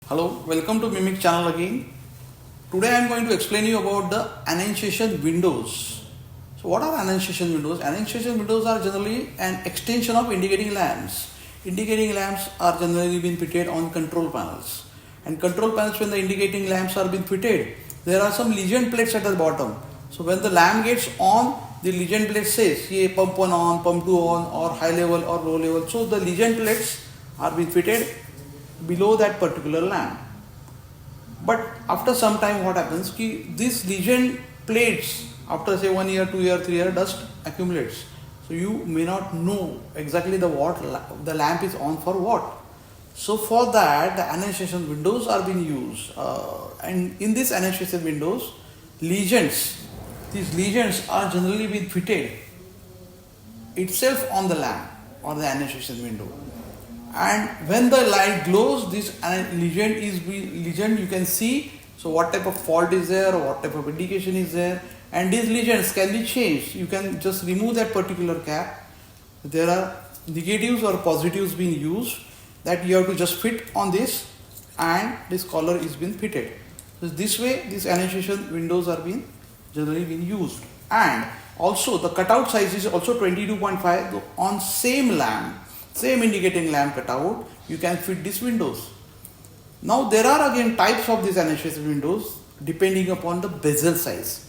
Hello, welcome to Mimic channel again. Today I am going to explain you about the annunciation windows. So what are annunciation windows? Annunciation windows are generally an extension of indicating lamps. Indicating lamps are generally being fitted on control panels. And control panels, when the indicating lamps are being fitted, there are some legend plates at the bottom. So when the lamp gets on, the legend plate says, "Ye pump 1 on, pump 2 on, or high level or low level." So the legend plates are being fitted below that particular lamp. But after some time what happens, these legend plates, after say 1 year, 2 year, 3 year, dust accumulates. So you may not know exactly the lamp is on for what. So for that, the annunciation windows are being used. And in these annunciation windows, these legends are generally being fitted itself on the lamp or the annunciation window. And when the light glows, this legend you can see. So what type of fault is there, or what type of indication is there, and these legends can be changed. You can just remove that particular cap. There are negatives or positives being used that you have to just fit on this, and this collar is being fitted. So this way, these annunciation windows are generally being used. And also the cutout size is also 22.5 on same lamp. Same indicating lamp cutout, you can fit these windows. Now there are again types of these annunciation windows depending upon the bezel size.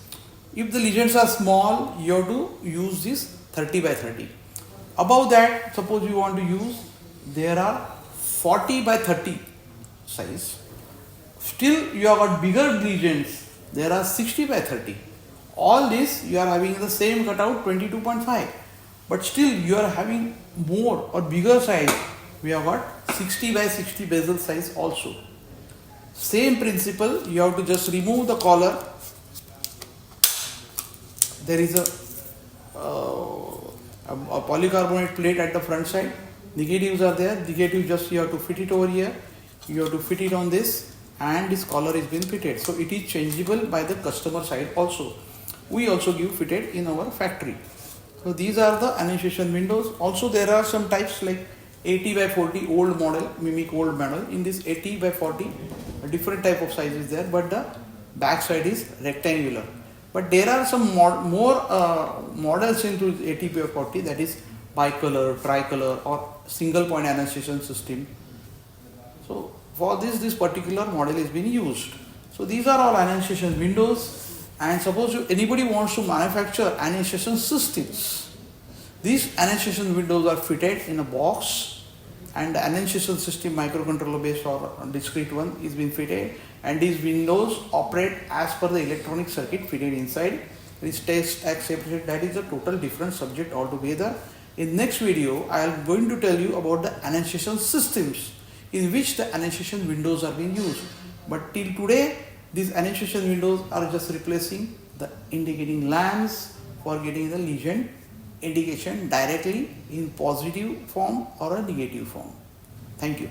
If the legends are small, you have to use this 30 by 30. Above that, suppose you want to use, there are 40 by 30 size. Still you have got bigger legends, there are 60 by 30. All this you are having the same cutout 22.5. But still you are having more or bigger size. We have got 60 by 60 bezel size also. Same principle, you have to just remove the collar. There is a polycarbonate plate at the front side. Negatives are there. Negative, just you have to fit it over here. You have to fit it on this, and this collar is being fitted. So it is changeable by the customer side also. We also give fitted in our factory. So these are the annunciation windows. Also there are some types like 80 by 40 old model, Mimic old model. In this 80 by 40, a different type of size is there, but the back side is rectangular. But there are some more models into 80 by 40, that is bicolor, tricolor, or single point annunciation system. So for this particular model is being used. So these are all annunciation windows. And suppose anybody wants to manufacture annunciation systems, these annunciation windows are fitted in a box, and the annunciation system, microcontroller based or discrete one, is being fitted, and these windows operate as per the electronic circuit fitted inside. This test accepted. That is a total different subject altogether. In next video, I am going to tell you about the annunciation systems in which the annunciation windows are being used. But till today, these annunciation windows are just replacing the indicating lamps for getting the legend indication directly in positive form or a negative form. Thank you.